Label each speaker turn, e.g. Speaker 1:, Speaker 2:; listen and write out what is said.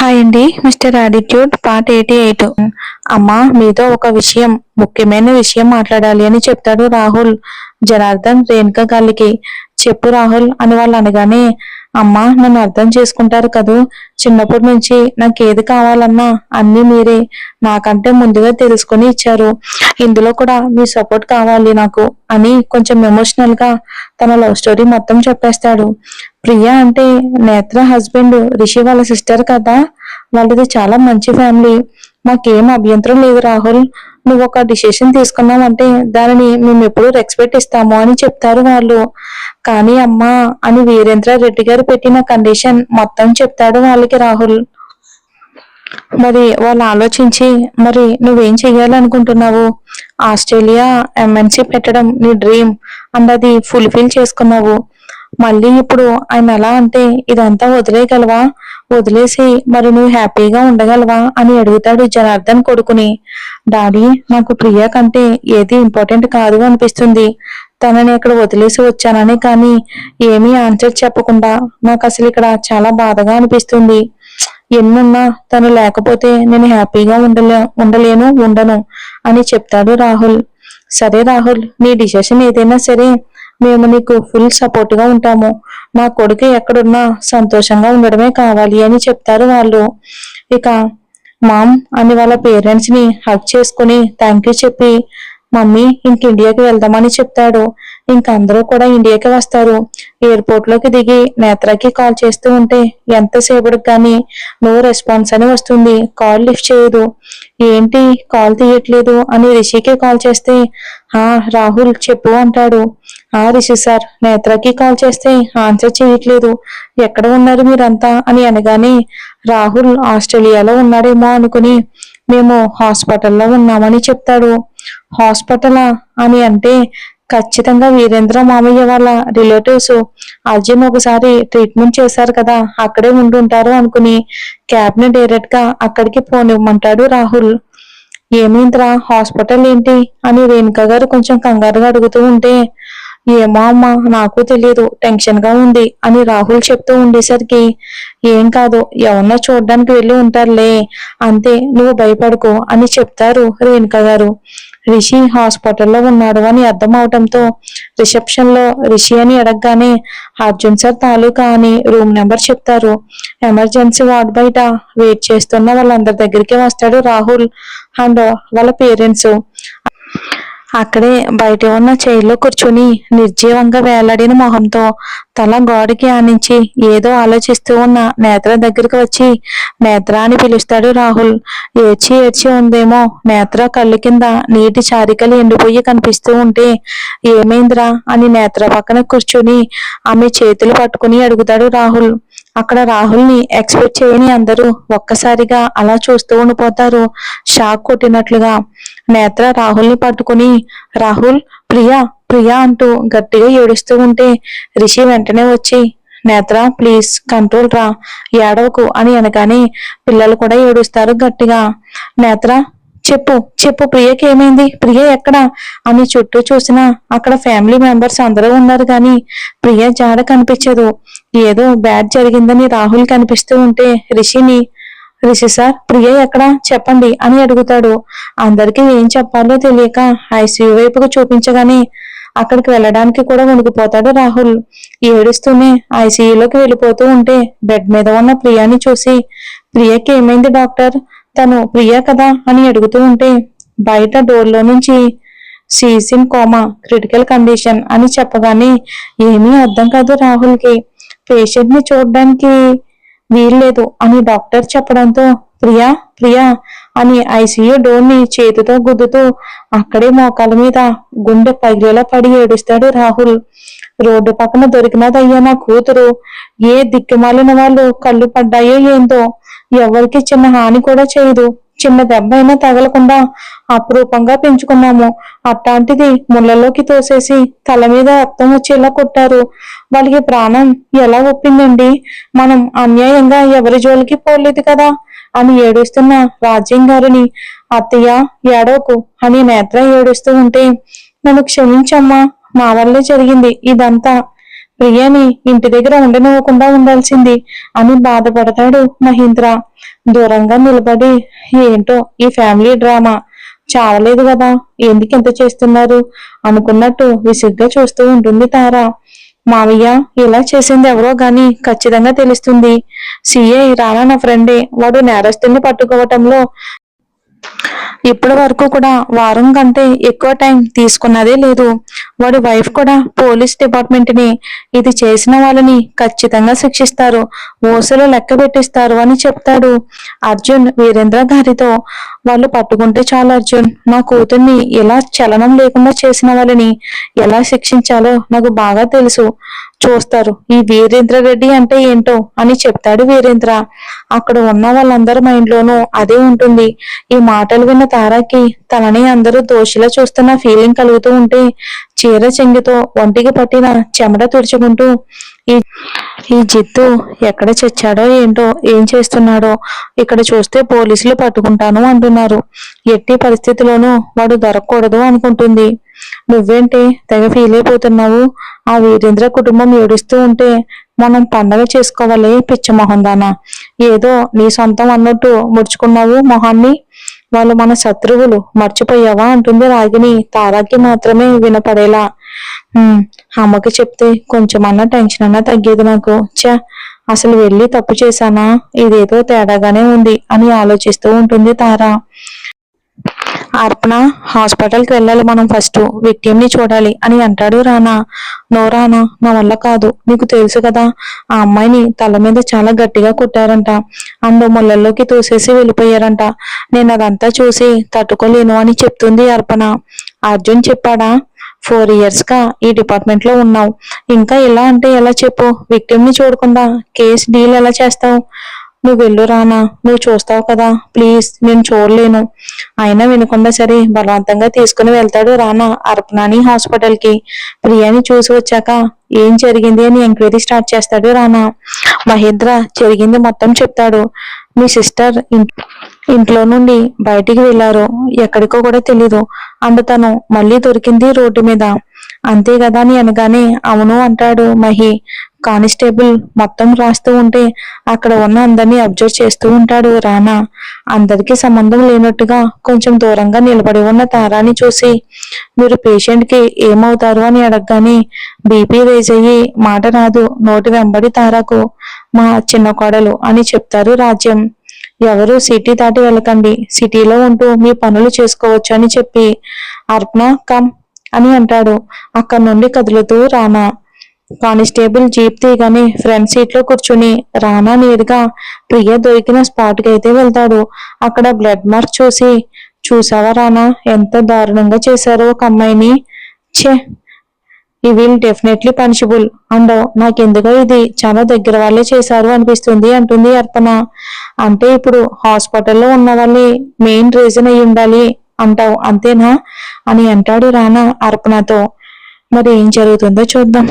Speaker 1: Hi అండి, mister attitude part 88. అమ్మా, మీతో ఒక విషయం, ముఖ్యమైన విషయం మాట్లాడాలి అని చెప్తాడు రాహుల్ జనార్దన్ రేణుక గారికి. చెప్పు రాహుల్ అని వాళ్ళు అనగానే, అమ్మా నన్ను అర్థం చేసుకుంటారు కదూ, చిన్నప్పటి నుంచి నాకు ఏది కావాలన్నా అన్నీ మీరే నాకంటే ముందుగా తెలుసుకొని ఇచ్చారు. ఇందులో కూడా మీ సపోర్ట్ కావాలి నాకు అని కొంచెం ఎమోషనల్ గా తన లవ్ స్టోరీ మొత్తం చెప్పేస్తాడు. ప్రియా అంటే నేత్ర హస్బెండ్ రిషి వాళ్ళ సిస్టర్ కదా, వాళ్ళది చాలా మంచి ఫ్యామిలీ. మాకేం అభ్యంతరం లేదు రాహుల్, నువ్వు ఒక డిసిషన్ తీసుకున్నావంటే దానిని మేము ఎప్పుడు రెస్పెక్ట్ ఇస్తాము అని చెప్తారు వాళ్ళు. కానీ అమ్మా అని వీరేంద్ర రెడ్డి గారు పెట్టిన కండిషన్ మొత్తం చెప్తాడు వాళ్ళకి రాహుల్. మరి వాళ్ళు ఆలోచించి, మరి నువ్వేం చెయ్యాలనుకుంటున్నావు? ఆస్ట్రేలియా ఎంఎన్సి పెట్టడం నీ డ్రీమ్ అండ్ అది ఫుల్ఫిల్ చేసుకున్నావు. మళ్ళీ ఇప్పుడు ఆయన ఎలా అంటే ఇదంతా వదిలేయగలవా? వదిలేసి మరి నువ్వు హ్యాపీగా ఉండగలవా అని అడుగుతాడు జనార్దన్ కొడుకుని. డాడీ, నాకు ప్రియా కంటే ఏది ఇంపార్టెంట్ కాదు అనిపిస్తుంది. తనని ఇక్కడ వదిలేసి వచ్చానని, కానీ ఏమీ ఆన్సర్ చెప్పకుండా నాకు అసలు ఇక్కడ చాలా బాధగా అనిపిస్తుంది. ఎన్నున్నా తను లేకపోతే నేను హ్యాపీగా ఉండను అని చెప్తాడు రాహుల్. సరే రాహుల్, నీ డిసిషన్ ఏదైనా సరే మేము నీకు ఫుల్ సపోర్ట్ గా ఉంటాము. నా కొడుకు ఎక్కడున్నా సంతోషంగా ఉండడమే కావాలి అని చెప్తారు వాళ్ళు. ఇక మామ్ అని వాళ్ళ పేరెంట్స్ ని హక్ చేసుకుని థ్యాంక్ యూ చెప్పి, మమ్మీ ఇంక ఇండియాకి వెళ్దామని చెప్తాడు. ఇంక అందరూ కూడా ఇండియాకి వస్తారు. ఎయిర్పోర్ట్ లోకి దిగి నేత్రకి కాల్ చేస్తూ ఉంటే ఎంతసేపటికి కానీ నో రెస్పాన్స్ అని వస్తుంది. కాల్ లిఫ్ట్ చేయదు. ఏంటి కాల్ తీయట్లేదు అని రిషికి కాల్ చేస్తే, రాహుల్ చెప్పు అంటాడు. రిషి సార్, నేత్రకి కాల్ చేస్తే ఆన్సర్ చేయట్లేదు, ఎక్కడ ఉన్నారు మీరంతా అని అనగానే, రాహుల్ ఆస్ట్రేలియాలో ఉన్నాడేమో అనుకుని మేము హాస్పిటల్లో ఉన్నామని చెప్తాడు. హాస్పిటలా అని అంటే, ఖచ్చితంగా వీరేంద్ర మామయ్య వాళ్ళ రిలేటివ్స్ అర్జున్ ఒకసారి ట్రీట్మెంట్ చేశారు కదా, అక్కడే ఉండుంటారు అనుకుని క్యాబ్ ని డైరెక్ట్ గా అక్కడికి పోనివ్వమంటాడు రాహుల్. ఏమైందిరా, హాస్పిటల్ ఏంటి అని రేణుక గారు కొంచెం కంగారుగా అడుగుతూ ఉంటే, ఏమో అమ్మా నాకు తెలియదు, టెన్షన్ గా ఉంది అని రాహుల్ చెప్తూ ఉండేసరికి, ఏం కాదు, ఎవరినో చూడడానికి వెళ్ళి ఉంటారులే, అంతే, నువ్వు భయపడకు అని చెప్తారు రేణుక గారు. రిషి హాస్పిటల్లో ఉన్నాడు అని అర్థం అవటంతో రిసెప్షన్ లో రిషి అని అడగగానే అర్జున్ సార్ తాలూకా అని రూమ్ నెంబర్ చెప్తారు. ఎమర్జెన్సీ వార్డ్ బయట వెయిట్ చేస్తున్న వాళ్ళందరి దగ్గరికి వస్తాడు రాహుల్ అండ్ వాళ్ళ పేరెంట్స్. అక్కడే బయట ఉన్న చైర్లో కూర్చుని నిర్జీవంగా వేలాడిన మొహంతో తల గోడకి ఆనించి ఏదో ఆలోచిస్తూ ఉన్న నేత్ర దగ్గరికి వచ్చి నేత్ర అని పిలుస్తాడు రాహుల్. ఏడ్చి ఏడ్చి ఉందేమో నేత్ర కళ్ళు కింద నీటి చారికలు ఎండిపోయి కనిపిస్తూ ఉంటే, ఏమైందిరా అని నేత్ర పక్కన కూర్చుని ఆమె చేతులు పట్టుకుని అడుగుతాడు రాహుల్. అక్కడ రాహుల్ ని ఎక్స్పెక్ట్ చేయని అందరూ ఒక్కసారిగా అలా చూస్తూ ఉండిపోతారు, షాక్ కొట్టినట్లుగా. నేత్ర రాహుల్ ని పట్టుకుని, రాహుల్, ప్రియా ప్రియా అంటూ గట్టిగా ఏడుస్తూ ఉంటే రిషి వెంటనే వచ్చి, నేత్ర ప్లీజ్ కంట్రోల్ రా, ఏడవకు అని అనగానే పిల్లలు కూడా ఏడుస్తారు గట్టిగా. నేత్ర చెప్పు చెప్పు, ప్రియకి ఏమైంది, ప్రియ ఎక్కడా అని చుట్టూ చూసినా అక్కడ ఫ్యామిలీ మెంబర్స్ అందరూ ఉన్నారు కానీ ప్రియ జాడ కనిపించదు. ఏదో బ్యాడ్ జరిగిందని రాహుల్ కనిపిస్తూ ఉంటే రిషి సార్, ప్రియ ఎక్కడా చెప్పండి అని అడుగుతాడు. అందరికీ ఏం చెప్పాలో తెలియక ఐసీయూ వైపుకు చూపించగానే అక్కడికి వెళ్ళడానికి కూడా వణికిపోతాడు రాహుల్. ఏడుస్తూనే ఐసీయూలోకి వెళ్ళిపోతూ ఉంటే బెడ్ మీద ఉన్న ప్రియాని చూసి, ప్రియకి ఏమైంది డాక్టర్, తను ప్రియా కదా అని అడుగుతూ ఉంటే బయట డోర్లో నుంచి she's in coma, critical condition అని చెప్పగానే ఏమీ అర్థం కాదు రాహుల్కి. పేషెంట్ ని చూడడానికి వీల్లేదు అని డాక్టర్ చెప్పడంతో ప్రియా ప్రియా అని ఐసీయూ డోర్ ని చేతితో గుద్దుతూ అక్కడే మోకాల మీద గుండె పగిలేలా పడి ఏడుస్తాడు రాహుల్. రోడ్డు పక్కన దొరికినదయ్యా నా కూతురు, ఏ దిక్కుమాలిన వాళ్ళు కళ్ళు పడ్డాయో ఏందో, ఎవరికి చిన్న హాని కూడా చేయదు, చిన్న దెబ్బ అయినా తగలకుండా అపురూపంగా పెంచుకున్నాము, అట్లాంటిది ముళ్ళలోకి తోసేసి తల మీద రక్తం వచ్చేలా కొట్టారు, వాళ్ళకి ప్రాణం ఎలా ఒప్పిందండి, మనం అన్యాయంగా ఎవరి జోలికి పోలేదు కదా అని ఏడుస్తున్న రాజ్యం గారిని, అత్తయ్య ఏడవకు అని నేత్ర ఏడుస్తూ ఉంటే, నన్ను క్షమించమ్మా, మా వల్లే జరిగింది ఇదంతా, ప్రియని ఇంటి దగ్గర ఉండనివ్వకుండా ఉండాల్సింది అని బాధపడతాడు మహేంద్ర. దూరంగా నిలబడి, ఏంటో ఈ ఫ్యామిలీ డ్రామా చావలేదు కదా, ఎందుకు ఇంత చేస్తున్నారు అనుకున్నట్టు విసుగ్గా చూస్తూ ఉంటుంది తార. మావయ్య, ఇలా చేసింది ఎవరో గాని ఖచ్చితంగా తెలుస్తుంది. సిఐ రానా నా ఫ్రెండే, వాడు నేరస్తుల్ని పట్టుకోవటంలో ఇప్పటి వరకు కూడా వారం కంటే ఎక్కువ టైం తీసుకున్నదే లేదు. వాడి వైఫ్ కూడా పోలీస్ డిపార్ట్మెంట్ ని ఇది చేసిన వాళ్ళని ఖచ్చితంగా శిక్షిస్తారు, ఊసలు లెక్క పెట్టిస్తారు అని చెప్తాడు అర్జున్ వీరేంద్ర గారితో. వాళ్ళు పట్టుకుంటే చాలు అర్జున్, నా కూతుర్ని ఇలా చలనం లేకుండా చేసిన వాళ్ళని ఎలా శిక్షించాలో నాకు బాగా తెలుసు, చూస్తారు ఈ వీరేంద్ర రెడ్డి అంటే ఏంటో అని చెప్తాడు వీరేంద్ర. అక్కడ ఉన్న వాళ్ళందరి మైండ్ లోనూ అదే ఉంటుంది. ఈ మాటలు విన్న తారాకి తనని అందరూ దోషిలా చూస్తున్న ఫీలింగ్ కలుగుతూ ఉంటే చీర చెంగితో ఒంటికి పట్టిన చెమట తుడుచుకుంటూ ఈ ఈ జిత్తు ఎక్కడ చచ్చాడో ఏంటో, ఏం చేస్తున్నాడో, ఇక్కడ చూస్తే పోలీసులు పట్టుకుంటాను అంటున్నారు, ఎట్టి పరిస్థితిలోనూ వాడు దొరకకూడదు అనుకుంటుంది. నువ్వేంటి తెగ ఫీల్ అయిపోతున్నావు? ఆ వీరేంద్ర కుటుంబం ఏడుస్తూ ఉంటే మనం పండగ చేసుకోవాలి పిచ్చ మొహం దానా, ఏదో నీ సొంతం అన్నట్టు ముడుచుకున్నావు మొహాన్ని, వాళ్ళు మన శత్రువులు మర్చిపోయావా అంటుంది రాగిని తారాకి మాత్రమే వినపడేలా. అమ్మకి చెప్తే కొంచెమన్నా టెన్షన్ అన్నా తగ్గేది నాకు. అసలు వెళ్ళి తప్పు చేశానా, ఇదేదో తేడాగానే ఉంది అని ఆలోచిస్తూ ఉంటుంది తార. అర్పణ, హాస్పిటల్కి వెళ్ళాలి మనం, ఫస్ట్ విక్టిమ్ని చూడాలి అని అంటాడు రానా. నో రానా, నా వల్ల కాదు, నీకు తెలుసు కదా ఆ అమ్మాయిని తల మీద చాలా గట్టిగా కొట్టారంట, అందు ముళ్ళల్లోకి తోసేసి వెళ్ళిపోయారంట, నేను అదంతా చూసి తట్టుకోలేను అని చెప్తుంది అర్పణ. అర్జున్ చెప్పాడా? 4 years గా ఈ డిపార్ట్మెంట్ లో ఉన్నావు, ఇంకా ఇలా అంటే ఎలా చెప్పు, విక్టిమ్ని చూడకుండా కేసు డీల్ ఎలా చేస్తావు? నువ్వు వెళ్ళు రానా, నువ్వు చూస్తావు కదా, ప్లీజ్ నేను చూడలేను. అయినా వినకుండా సరే బలవంతంగా తీసుకుని వెళ్తాడు రానా అర్పణని హాస్పిటల్ కి. ప్రియాని చూసి వచ్చాక ఏం జరిగింది అని ఎంక్వైరీ స్టార్ట్ చేస్తాడు రానా. మహేంద్ర జరిగింది మొత్తం చెప్తాడు. మీ సిస్టర్ ఇంట్లో నుండి బయటికి వెళ్లారు, ఎక్కడికో కూడా తెలీదు, అండ్ తను మళ్ళీ దొరికింది రోడ్డు మీద, అంతే కదా అని అనగానే అవును అంటాడు మహి. కానిస్టేబుల్ మొత్తం రాస్తూ ఉంటే అక్కడ ఉన్న అందరినీ అబ్జర్వ్ చేస్తూ ఉంటాడు రానా. అందరికీ సంబంధం లేనట్టుగా కొంచెం దూరంగా నిలబడి ఉన్న తారాని చూసి, మీరు పేషెంట్ కి ఏమవుతారు అని అడగగానే బీపీ రేజ్ అయ్యి మాట రాదు నోటి వెంబడి తారాకు, మా చిన్న కోడలు అని చెప్తారు రాజ్యం. ఎవరు సిటీ దాటి వెళ్ళకండి, సిటీలో ఉంటూ మీ పనులు చేసుకోవచ్చు అని చెప్పి అర్పణ కమ్ అని అంటాడు. అక్కడి నుండి కదులుతూ రానా. కానిస్టేబుల్ జీప్ తీగానే ఫ్రంట్ సీట్ లో కూర్చుని రానా నేరుగా ప్రియ దొరికిన స్పాట్ కి అయితే వెళ్తాడు. అక్కడ బ్లడ్ మార్క్ చూసి, చూసావా రానా ఎంత దారుణంగా చేశారో ఒక అమ్మాయిని, ఛే ఈ విల్ డెఫినెట్లీ పనిషబుల్, అండ్ నాకెందుకో ఇది చాలా దగ్గర వాళ్ళే చేశారు అనిపిస్తుంది అంటుంది అర్పణ. అంటే ఇప్పుడు హాస్పిటల్లో ఉన్న వాళ్ళే మెయిన్ రీజన్ అయి ఉండాలి అంటావు అంతేనా అని అంటాడు రానా అర్పణతో. మరి ఏం జరుగుతుందో చూద్దాం.